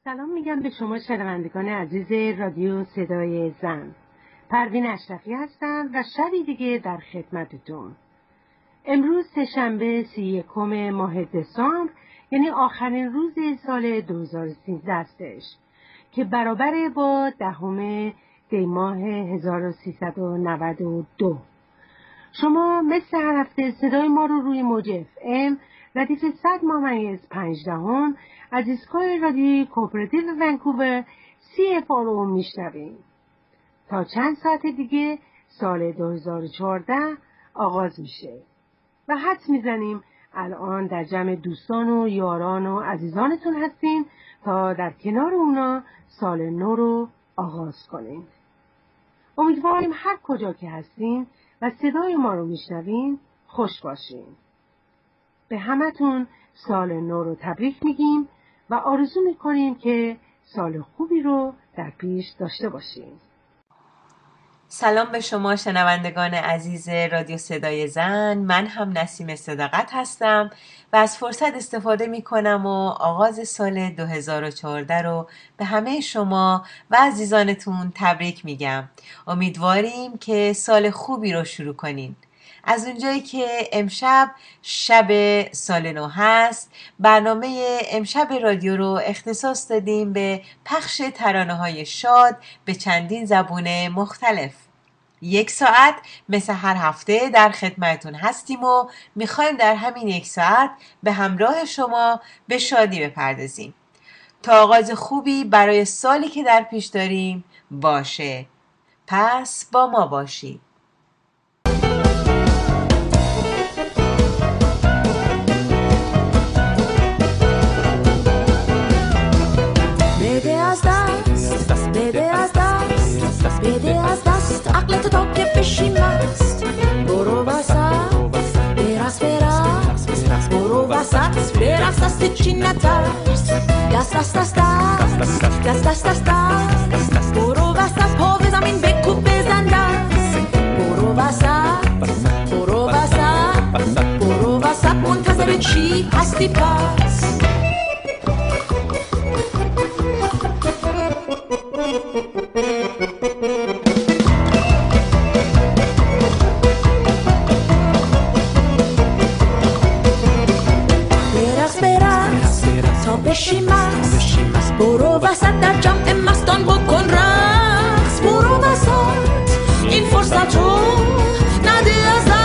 سلام میگم به شما شنوندگان عزیز رادیو صدای زن. پروین اشرفی هستم و شبی دیگه در خدمتتون. امروز سه‌شنبه 31 ماه دسامبر، یعنی آخرین روز سال 2013 هستش که برابر با 10 دی ماه 1392. شما مثل هر هفته صدای ما رو روی موج FM ردیف 100.5 از ایستگاه رادیوی کوپراتیو ونکوور CFRO میشنویم. تا چند ساعت دیگه سال 2014 آغاز میشه و حدس میزنیم الان در جمع دوستان و یاران و عزیزانتون هستین تا در کنار اونا سال نو رو آغاز کنین. امیدواریم هر کجا که هستین و صدای ما رو میشنوین خوش باشین. به همتون سال نو رو تبریک میگیم و آرزو میکنیم که سال خوبی رو در پیش داشته باشین. سلام به شما شنوندگان عزیز رادیو صدای زن. من هم نسیم صداقت هستم و از فرصت استفاده می کنم و آغاز سال 2014 رو به همه شما و عزیزانتون تبریک میگم. امیدواریم که سال خوبی رو شروع کنین. از اونجایی که امشب شب سال نو هست، برنامه امشب رادیو رو اختصاص دادیم به پخش ترانه‌های شاد به چندین زبون مختلف. 1 ساعت مثل هر هفته در خدمتون هستیم و میخوایم در همین 1 ساعت به همراه شما به شادی بپردازیم تا آغاز خوبی برای سالی که در پیش داریم باشه. پس با ما باشید. بده از دست عقلتو تا که بشی مست. برو وسط برقص برو وسط برقص دست چی نترس. دست برو وسط پا به زمین بکوب بزن دست. برو وسط منتظر چی هستی پس. بشی مست برو وسط در جمع مستان بکن رقص. برو وسط این فرصت رو نده از دست.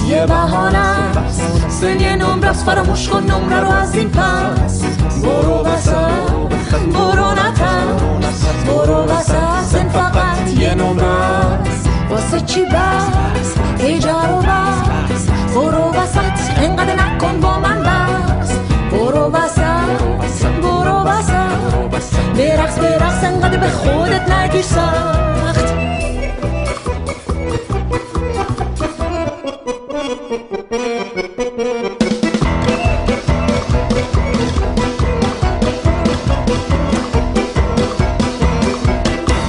یه بهانه است سن نمرست فراموش کن نمره رو از این پس. برو وسط برو نترس برو وسط سن فقط یه نمره است. واسه چی بس هیجر و بس. برو وسط انقدر نکن با من بس. برو وسط برقص انقدر به خودت نگیر سخت.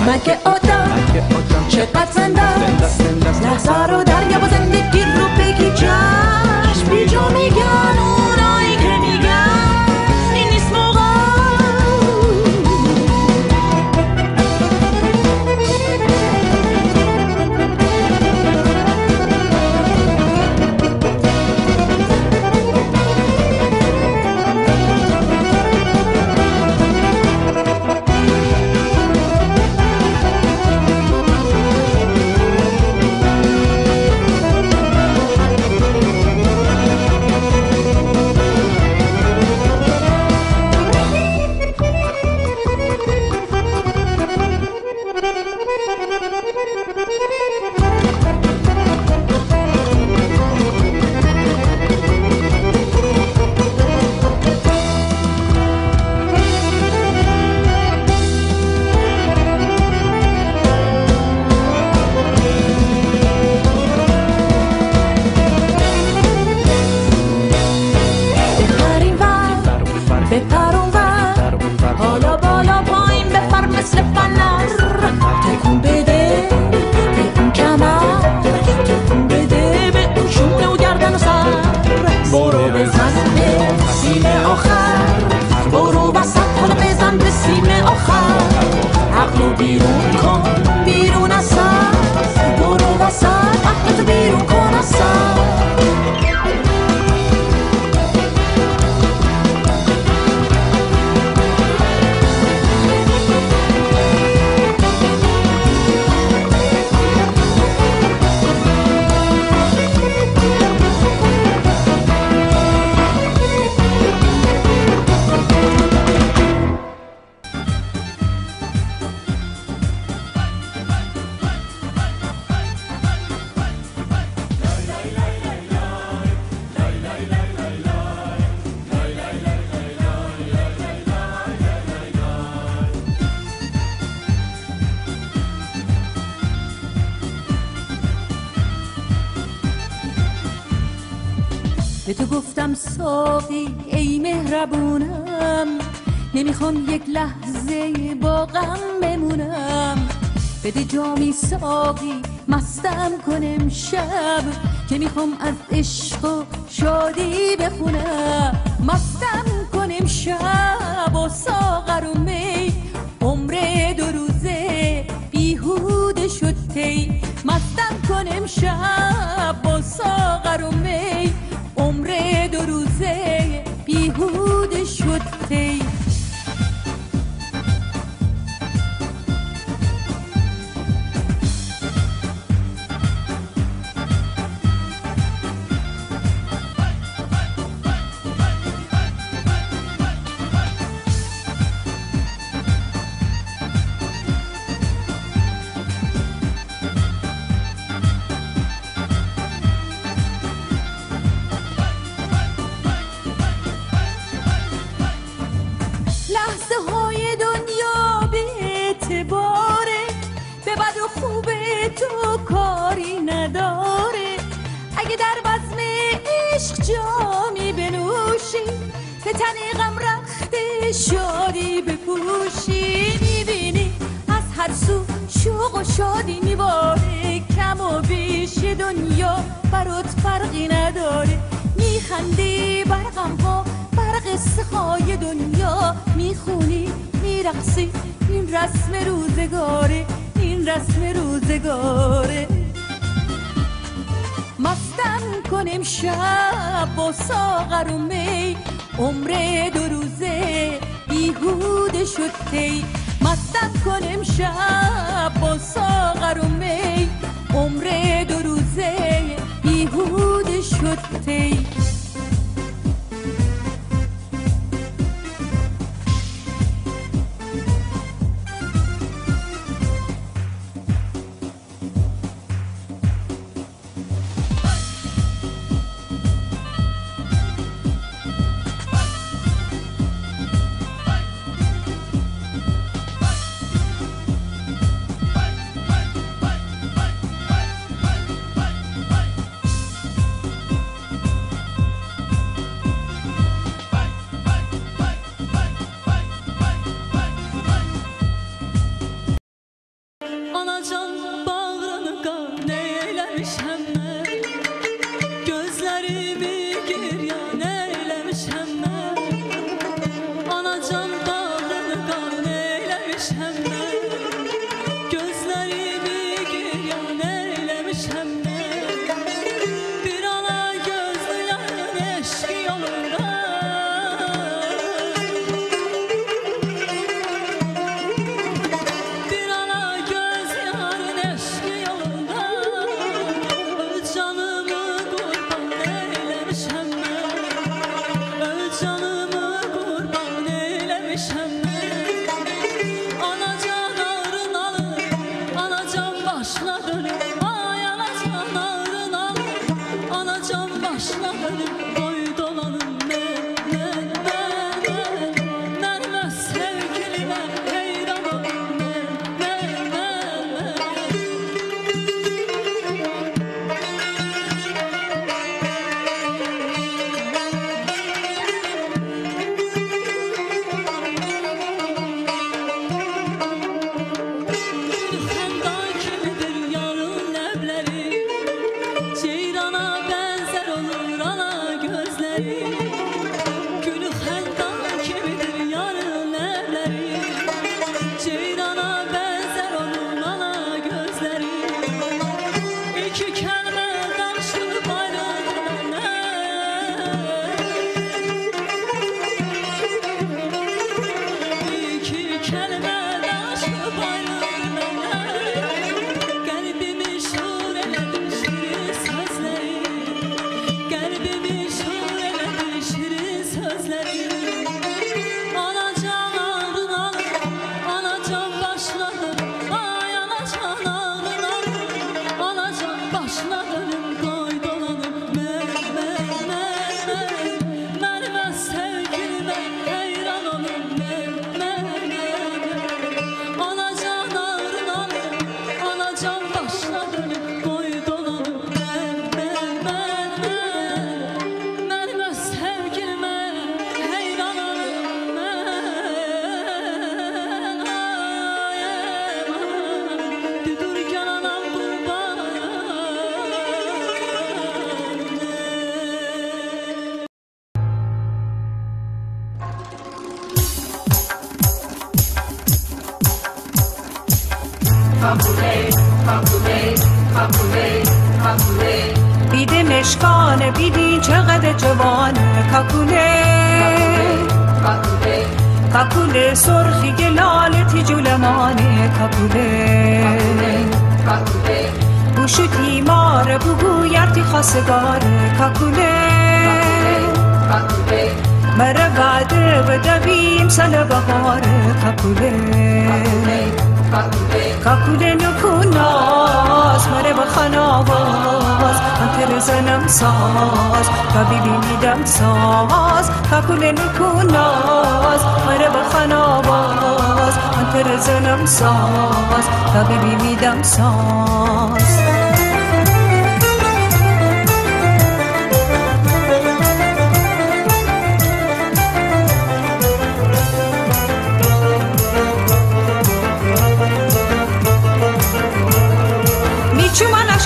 مگه آدم چقدر زنده است. لحظه رو دریا با زندگی رو بگی جشن. بی جا میگن اونایی که میگن این نیست موقع. بپر اونور حالا بالا پایین بپر مثل فنر تکون بده به اون کمر تکون بده به اون شونه و گردن و سر برو بزن به سیم آخر برو وسط حالا بزن به سیم آخر عقلو بیرون کن بیرون از سر برو وسط عقلتو بیرون کن از سر به تو گفتم ساقی ای مهربونم نمیخوام یک لحظه با غم بمونم بده جامی ساقی مستم کنم شب که میخوام از عشق و شادی بخونم مستم کنم شب و ساغر و می عمر 2 روزه بیهوده شد تی مستم کنم شب و ساغر و می عمر 2 روزه بیهوده شد تی جامی بنوشی به تن غم رخت شادی بپوشی میبینی از هر سو شوق و شادی میباره کم و بیش دنیا برات فرقی نداره میخندی بر غمها بر قصه های دنیا میخونی میرقصی این رسم روزگاره این رسم روزگاره مستم کنم شب با ساغر و می عمر 2 روزه بیهوده شد تی مستم کنم شب با ساغر و می عمر 2 روزه بیهوده شد تی بیده مشکانه بیدین چقدر جوانه کاکوله کاکوله سرخی گلالتی جولمانه کاکوله بوشو تیماره بگو یرتی خواستگاره کاکوله مره وعده بدویم سال بهاره کاکوله کاکوله نکوناز مره بخان آواز من تر زنم ساز تا ببینیدم ساز کاکوله نکوناز مره بخان آواز من تر زنم ساز تا ببینیدم ساز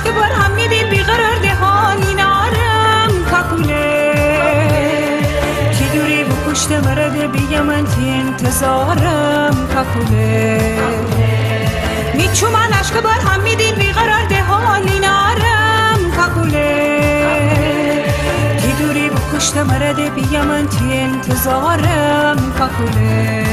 که بر هم میدید بیقرار دهانی نارم کاکوله کی دوری و پشت مرده بیا من تی انتظارم کاکوله میچو من عشق بر هم میدید بیقرار دهانی نارم کاکوله کی دوری و پشت مرده بیا من تی انتظارم کاکوله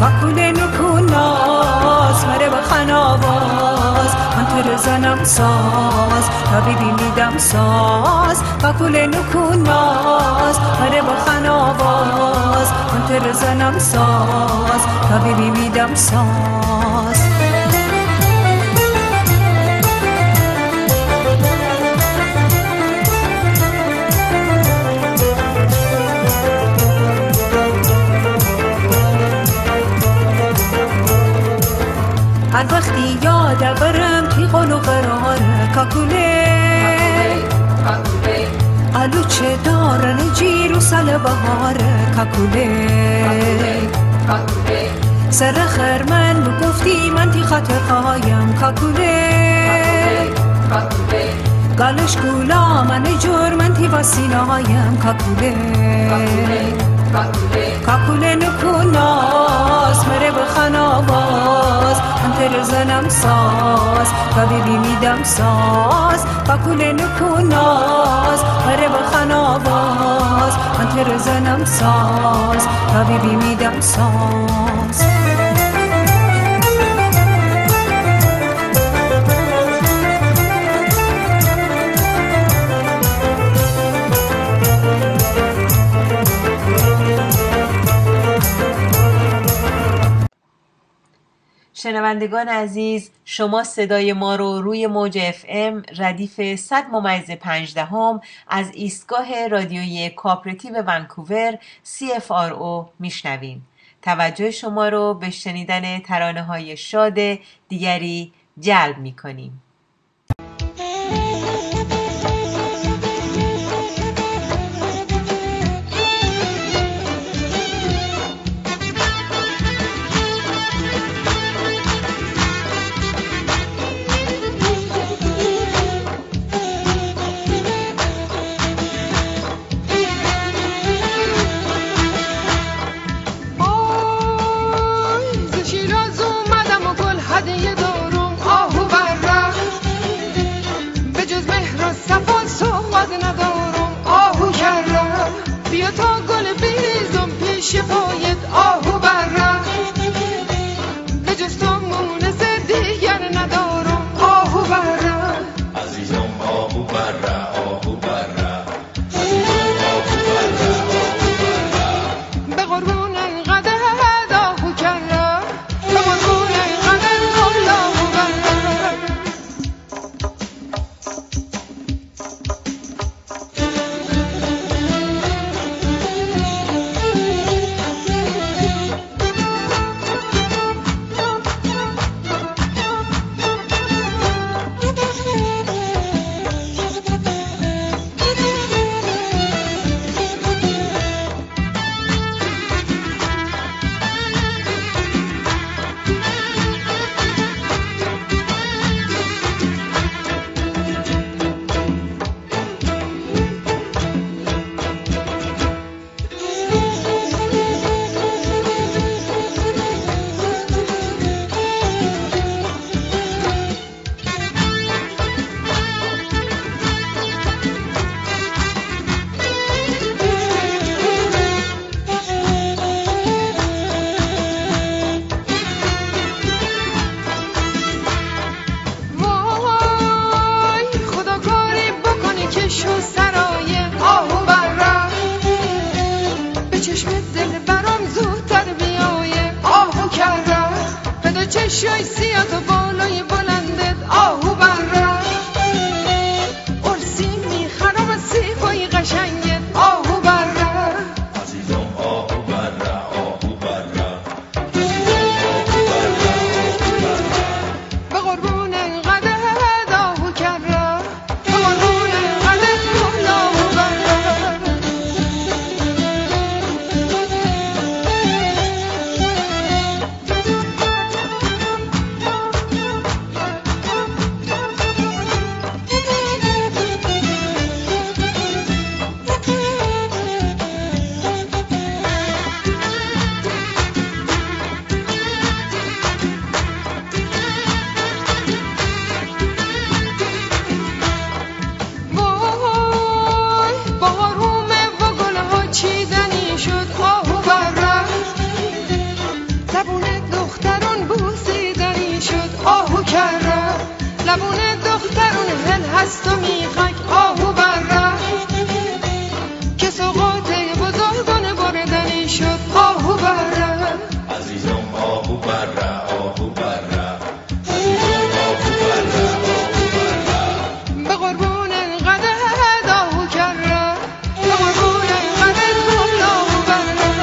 کاکوله نکوناز مره بخن آواز من تر زنم ساز تا ببینیدم ساز کاکوله نکوناز مره بخن آواز من تر زنم ساز تا ببینیدم ساز هر وقتی یاد برم تیغان و قرار کاکوله آلوچه دارن جیر و سال بهار کاکوله سر خرمن بگفتی من تی خاطر قایم کاکوله گالش کولا من جور من تی وسینایم کاکوله کاکوله نکوناز مره بخن آواز من تر زنم ساز تا ببینیدم ساز کاکوله نکوناز مره بخن آواز من تر زنم ساز تا ببینیدم ساز شنوندگان عزیز، شما صدای ما رو روی موج FM ردیف 100.5 از ایستگاه رادیویی کوآپراتیو ونکوور CFRO میشنوین. توجه شما رو به شنیدن ترانه‌های شاد دیگری جلب میکنیم. شفایت آهو برم به جز تو مونس دیگر ندارم آهو برم عزیزم آهو برم آهو برم آهو برم به قربون اینقدر آهو کردم به قربون اینقدر آهو برم برام زودتر بیایه آهو کرده به دو چشای سیاه و بالای بلندت آهو بره ارسی میخرم از سیبای قشنگت آهو بره عزیزم آهو بره آهو بره به قربون قدت آهو کرده به قربون قدت کن آهو بره لبونه دخترون هل هست و میخک آهو بره که سوقاته بزرگان بردنی شد آهو بره عزیزم آهو بره آهو بره عزیزم آهو بره آهو بره به قربون قدت آهو کرده به قربون قدت کن آهو بره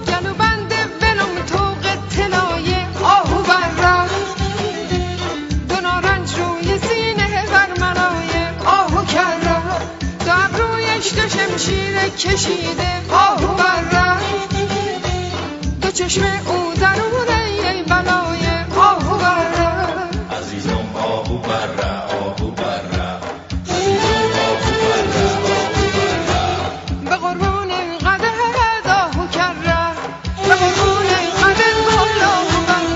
گلو بنده بلوم توق طلایه آهو بره دو نارنج روی سینه برمنایه آهو کرده دو ابرویش دو شمشیر کشیده آهو بره دو چشم او درونه ای بلایه آهو بره عزیزم آهو بره آهو بره عزیزم آهو بره آهو بره به قربون قدت آهو کرده به قربون قدت کن آهو بره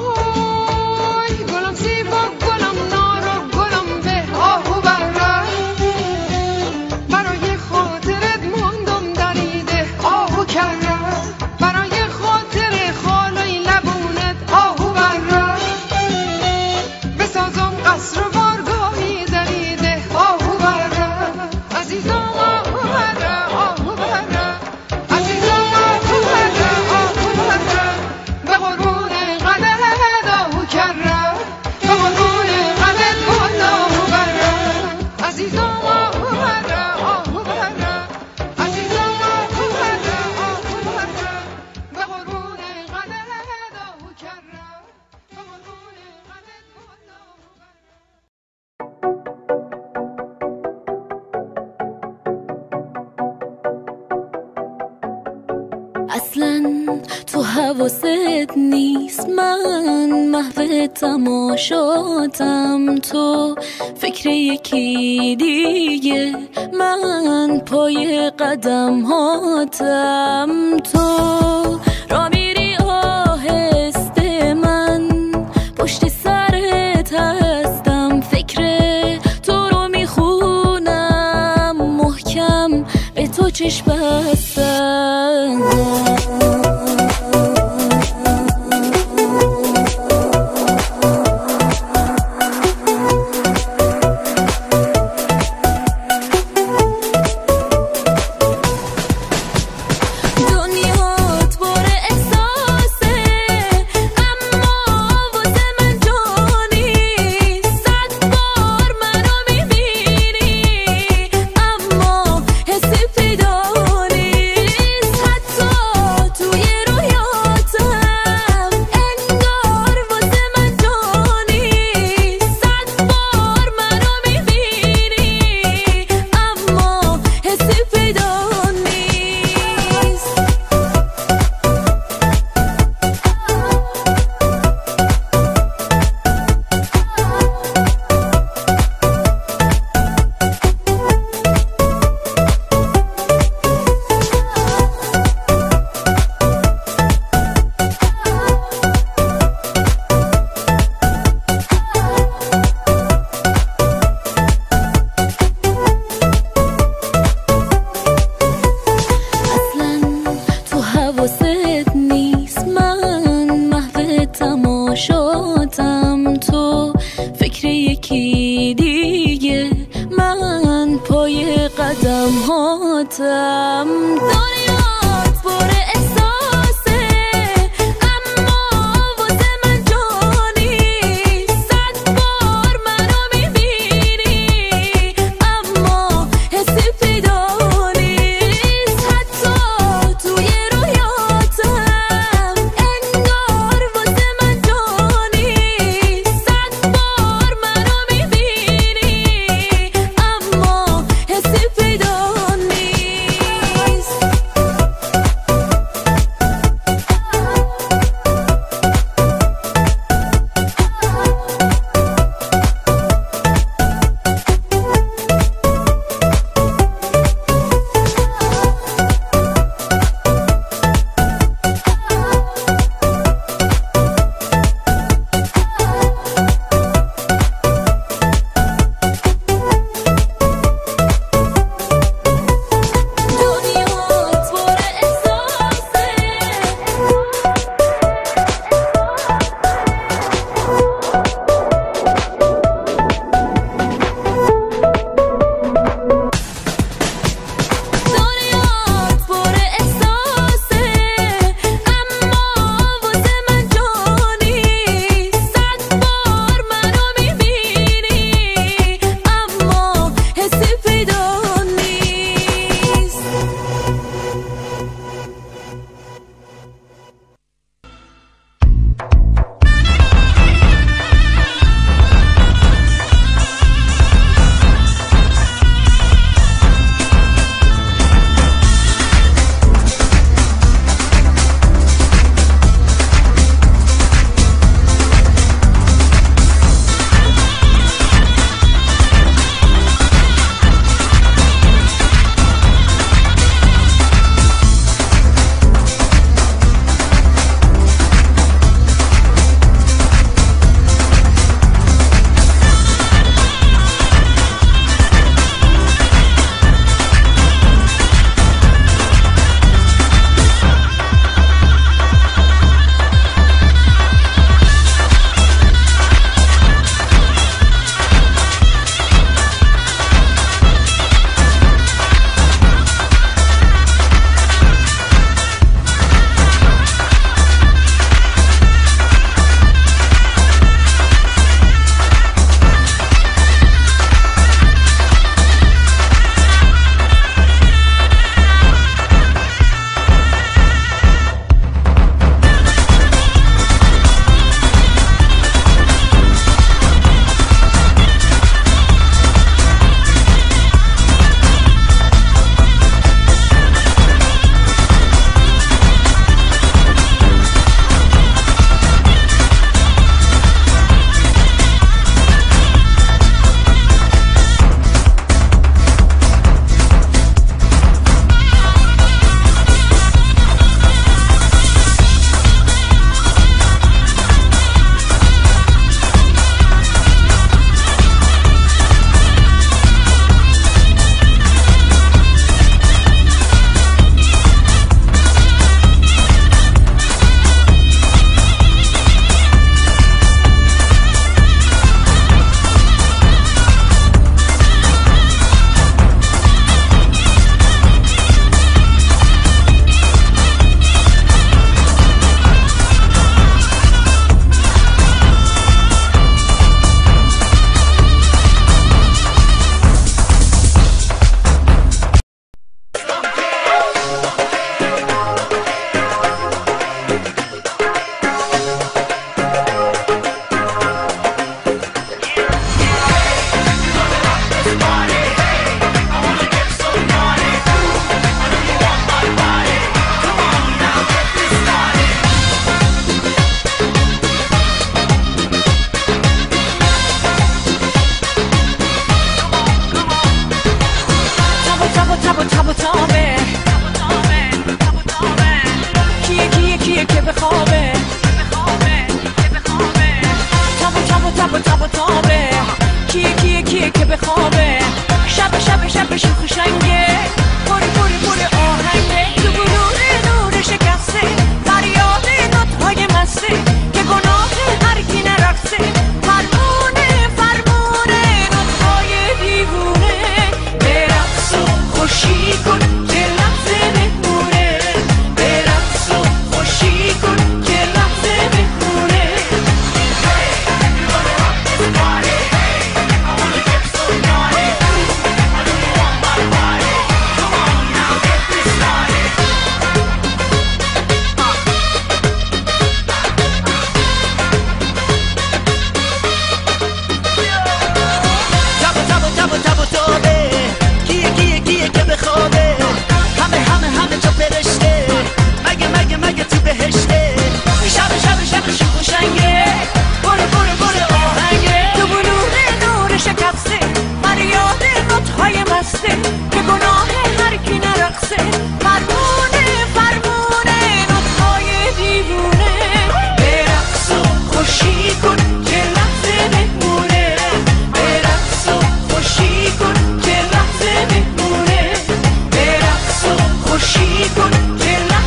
وای گلم زیبا گلم نار و گلم به آهو بره برای خاطرت موندم دریده آهو کرده برای خاطر خالای لبونت آهو بره بسازم قصر و بارگاهی دریده آهو بره عزیزم آهو بره آهو بره عزیزم آهو بره آهو بره به قربون قدت آهو کرده به قربون قدت کن آهو بره عزیزم آهو بره آهو بره عزیزم آهو بره آهو بره به قربون قدت آهو کرده به قربون قدت کن آهو بره اصلا تو حواست نیست من محو تماشاتم تو فکر یکی دیگه من پای قدم هاتم تو را میری آهسته من پشت سرت هستم فکر تو رو میخونم محکم به تو چشم بستم رویاتم دنیات پر احساسه اما واسه من جانی صد بار منو میبینی اما حسی پیدا نیست حتی توی رویاتم انگار واسه من جانی صد بار منو میبینی اما حسی پیدا نیست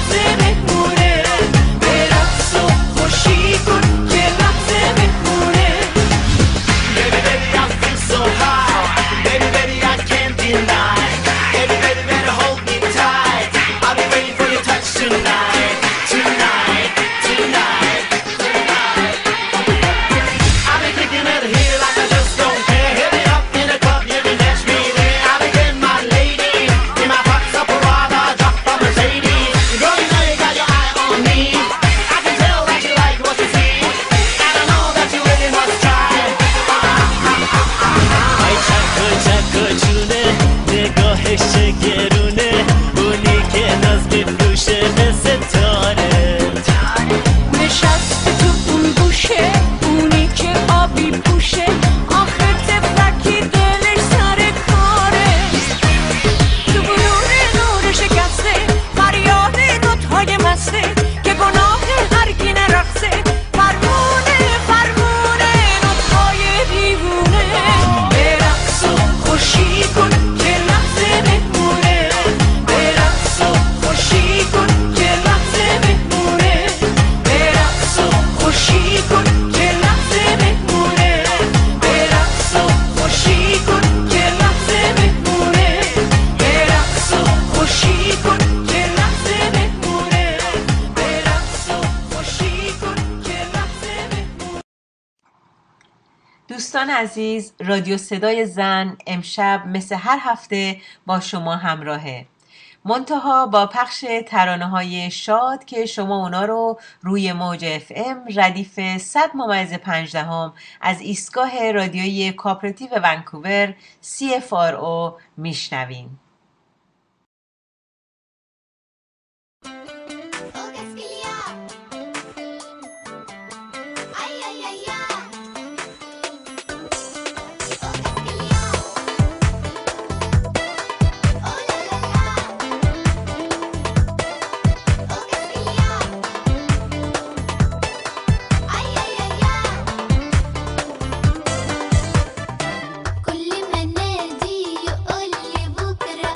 لحظه بمونه به رقص و خوشی کن که لحظه بمونه Baby, baby, I feel so high. Baby, baby, I can't deny. Baby, baby, better hold me tight. I'll be waiting for your touch tonight, tonight, tonight, tonight. I've been kicking it here like I just don't care. Hit me up in a club, you can catch me there. I'll be getting my lady in my box up a Prada, drop a Mercedes. Girl, you know you got your eye on me. I can tell that you like what you see, and I know that you really must try. ای چکو جونه نگاهش چه گرونه اونی که ناز میفروشه به ستاره نشسته تو اون گوشه اونی که آبی پوشه آخه تفلکی دلش سر کاره تو برون نور شکسته فریاد دوتای مسته که گناه هرگینه رقصه فرمونه فرمونه نوتهای دیوونه به رقص و خوشی کن که لحظه بمونه به رقص و خوشی کن که لحظه بمونه به رقص و خوشی کن که لحظه بمونه به رقص و خوشی کن که لحظه بمونه به رقص و خوشی کن که لحظه بمونه به رقص و خوشی کن که لحظه بمونه. دوستان عزیز، رادیو صدای زن امشب مثل هر هفته با شما همراهه، منتها با پخش ترانه‌های شاد که شما اونا رو روی موج FM ردیف 100.5 از ایستگاه رادیویی کوآپراتیو ونکوور CFRO میشنوین. كل ما نادي يقول لي بكرة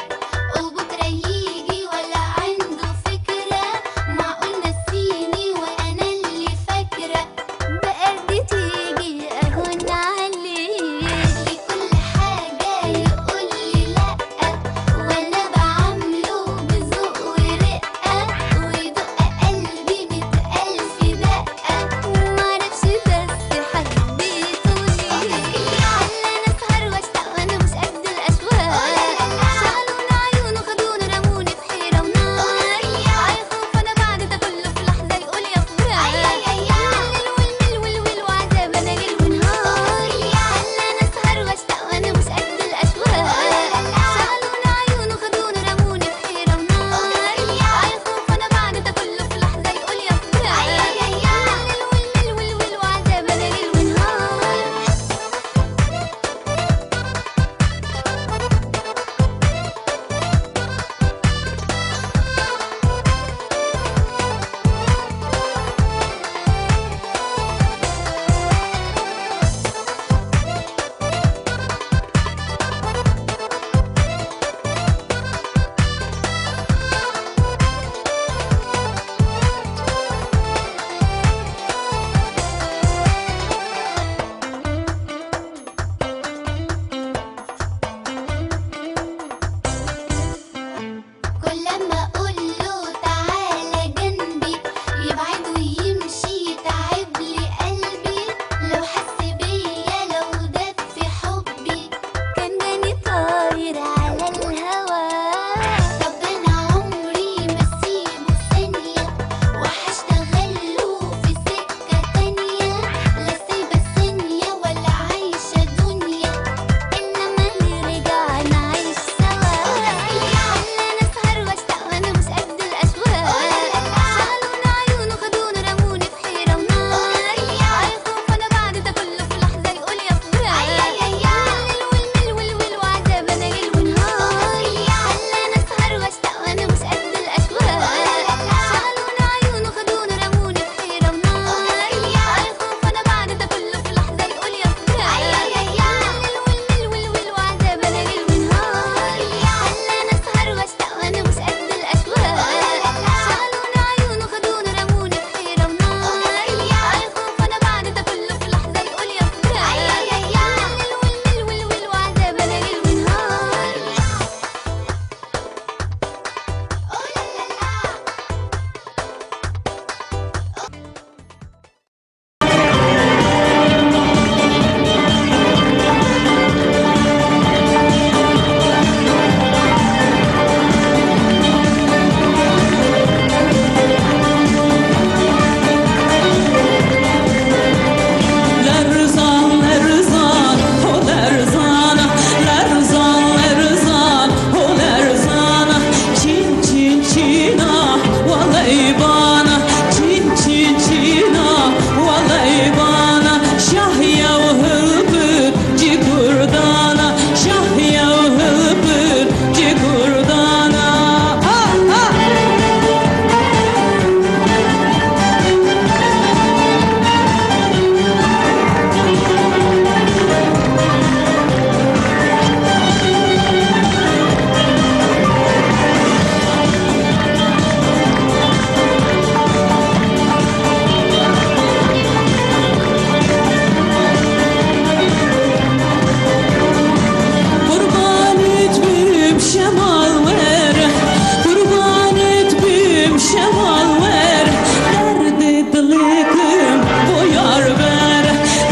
شوالور درد دلکم با یار بر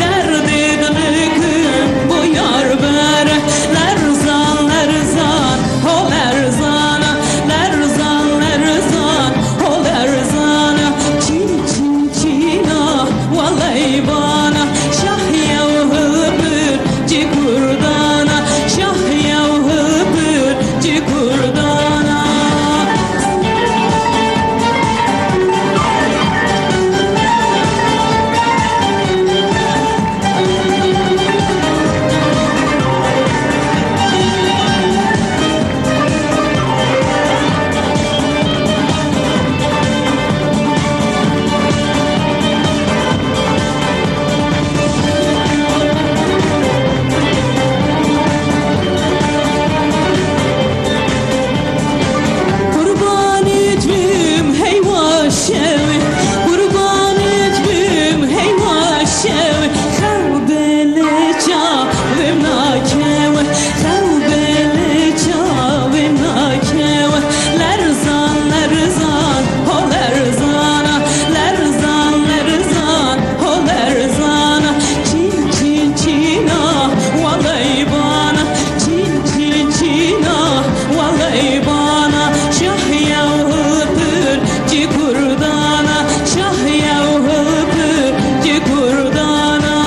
درد دلکم با یار بر لرزان لرزان ها لرزان لرزان لرزان ها لرزان چین چین چینا والای بانا شاهیا و هبر جی کردانا شاهیا و هبر جی کردانا قربانیت بیم هی واشوی قربانیت بیم هی واشوی خوبل چاویم ناکوی خوبل چاویم ناکوی لرزان لرزان ها لرزان لرزان لرزان ها لرزان چین چین چینا والای بانا چین چین چینا والای بانا شاهیا و هبر جی کردانا شاهیا و هبر جی کردانا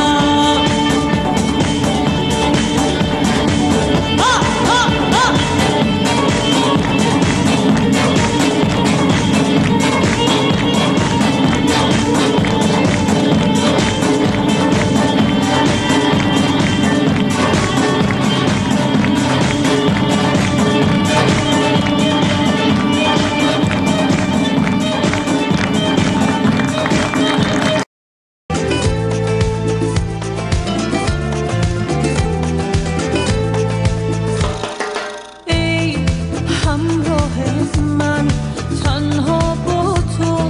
ای همراه من تنها با تو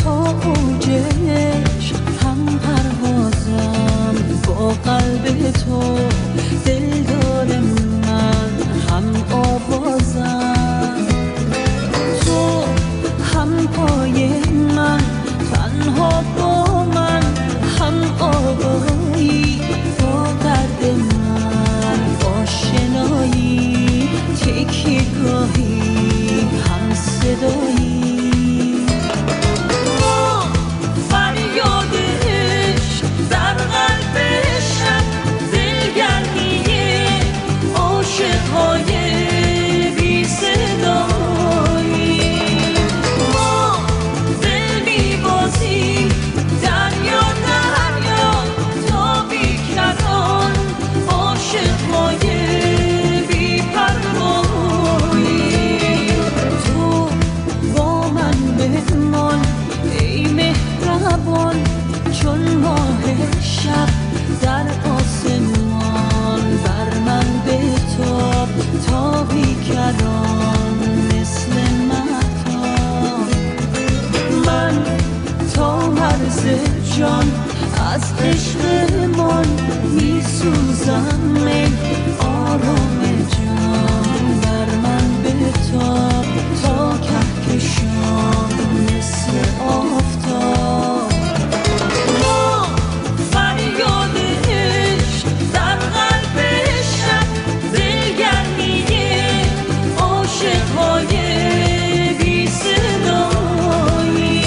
تا اوج عشق هم پروازم با قلب تو دلدار من هم آوازم تو هم پای من تنها با من هم آوایی با درد من آشنایی تکیه گاهی هم صدایی ما فریاد عشق در قلب شب دلگرمی عاشق‌های بی صدایی ما دل می‌بازیم دریا دریا تا بیکران عاشق‌های بی پروایی تو با من بمان ای مهربان چون ماه شب در آسمان بر من بتاب تا بیکران مثل مهتاب من تا مرز جان از عشقمان میسوزم ای آرام جان بر من بتاب تا کهکشان مثل آفتاب ما فریاد عشق در قلب شب دلگرمی عاشق‌های بی صدایی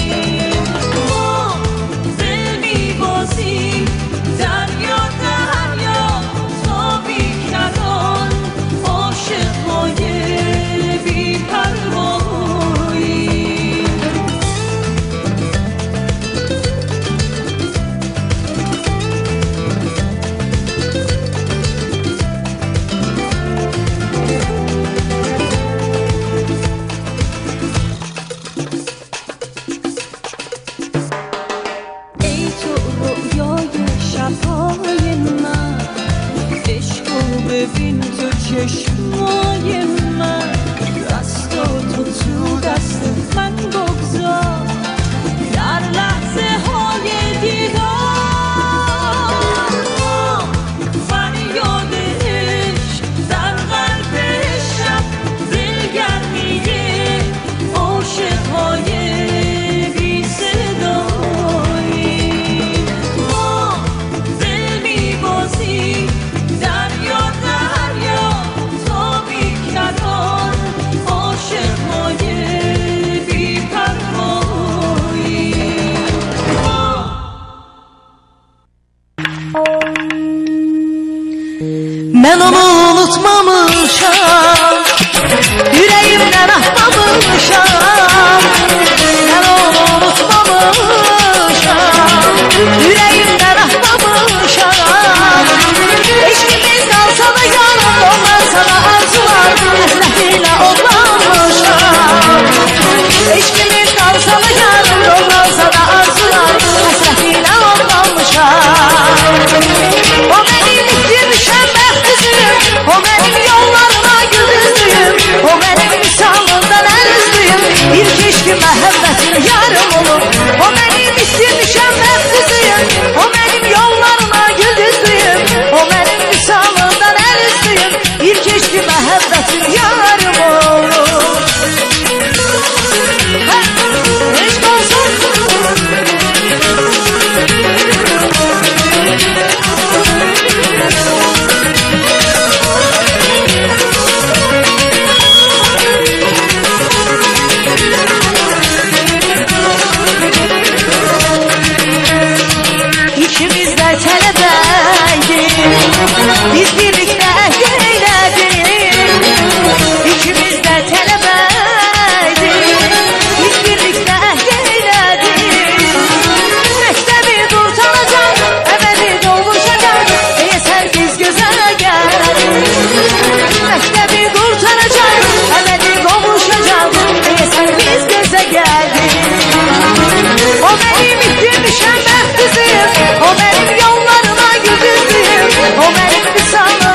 ما دل می‌بازیم دریا دریا تا بیکران عاشق‌های بی پروایی Mən onu unutmamışam, yüreğimden atmamışam. Mən onu unutmamışam, yüreğimden atmamışam. Eşkimiz kalsa da yanım olmazsa da arzular hasretiyle olmamışam. Eşkimiz kalsa da yanım olmazsa da arzular hasretiyle olmamışam. O benim itirmişem bəxtizim, o benim yollarıma güldüzdüyüm, o benim misalından əlizdüyüm, bir keşki məhəbbətin yarım olur. O benim itirmişem bəxtizim, o benim yollarıma güldüzdüyüm, o benim misalından əlizdüyüm, bir keşki məhəbbətin yarım olur. Heç olsun. İkimiz de tələbəydik, biz birlikdə eylədik. İkimiz de tələbəydik, biz birlikdə eylədik. Məktəbi qurtaracaq, əbədi qovuşacaq, deyəsən biz gözə gəldik. Məktəbi qurtaracaq, əbədi qovuşacaq, deyəsən biz gözə gəldik. O benim itirmişəm bəxtizim, o benim yollarıma güldüzdüyüm, o benim misalım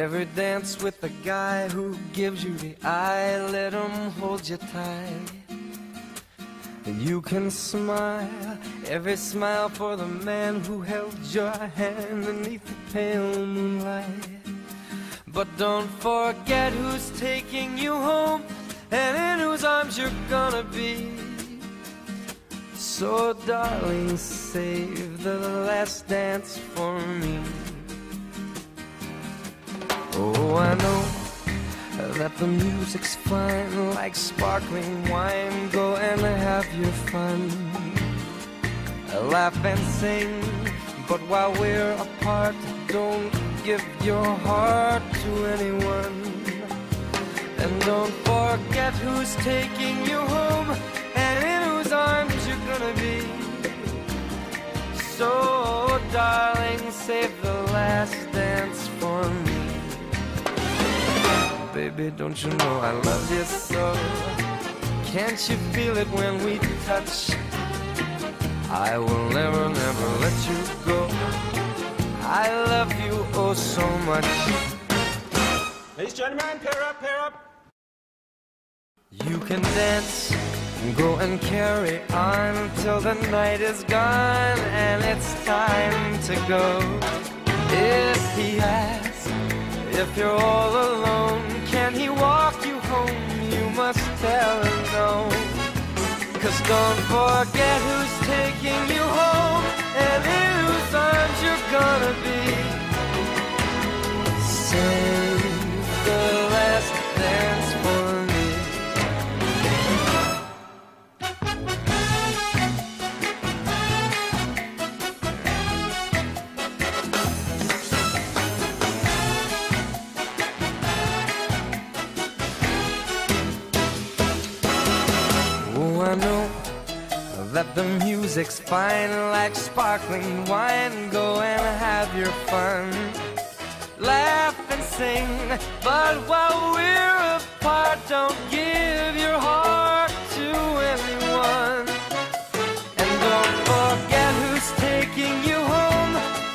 Every dance with the guy who gives you the eye, let him hold you tight. And you can smile, every smile for the man who held your hand beneath the pale moonlight. But don't forget who's taking you home and in whose arms you're gonna be. So darling, save the last dance for me. Oh, I know that the music's fine, like sparkling wine. Go and have your fun, laugh and sing. But while we're apart, don't give your heart to anyone. And don't forget who's taking you home and in whose arms you're gonna be. So darling, save the last dance for me. Baby, don't you know I love you so? Can't you feel it when we touch? I will never, never let you go. I love you oh so much. Ladies and gentlemen, pair up, pair up. You can dance, go and carry on till the night is gone and it's time to go. If he asks if you're all alone, can he walk you home? You must tell him no. 'Cause don't forget who's taking you home and in whose arms you're gonna be. Save the last dance for me. I know that the music's fine, like sparkling wine. Go and have your fun, laugh and sing. But while we're apart, don't give your heart to anyone. And don't forget who's taking you home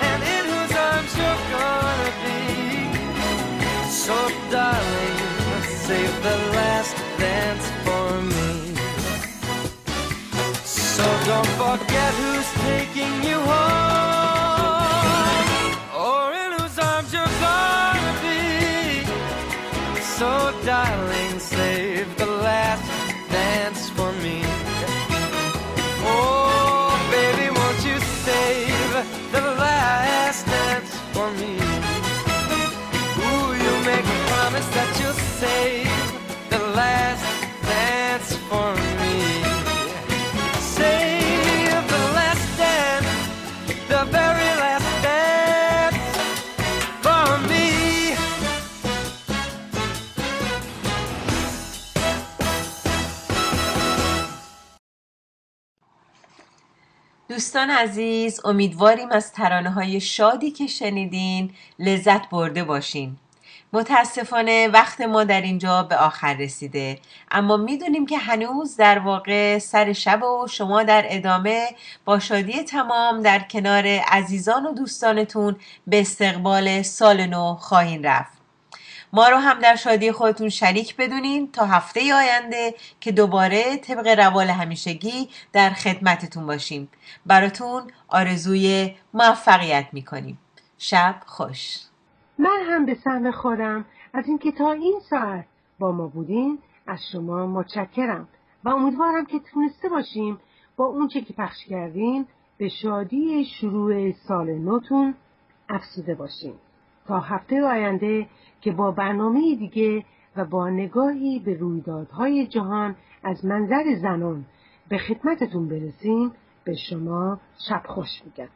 and in whose arms you're gonna be. So darling, save the last dance for me. So don't forget who's taking you home or in whose arms you're gonna be. So darling, save the last dance for me. Oh baby, won't you save the last dance for me? Ooh, you make a promise that you'll save the last dance for me. Save the last dance, the very last dance for me. دوستان عزیز، امیدواریم از ترانه‌های شادی که شنیدین لذت برده باشین. متاسفانه وقت ما در اینجا به آخر رسیده، اما میدونیم که هنوز در واقع سر شب و شما در ادامه با شادی تمام در کنار عزیزان و دوستانتون به استقبال سال نو خواهین رفت. ما رو هم در شادی خودتون شریک بدونین تا هفته آینده که دوباره طبق روال همیشگی در خدمتتون باشیم. براتون آرزوی موفقیت میکنیم. شب خوش. من هم به سهم خودم از اینکه تا این ساعت با ما بودین از شما متشکرم و امیدوارم که تونسته باشیم با اونچه که پخش کردیم به شادی شروع سال نوتون افزوده باشیم. تا هفته آینده که با برنامه دیگه و با نگاهی به رویدادهای جهان از منظر زنان به خدمتتون برسیم، به شما شب خوش میگم.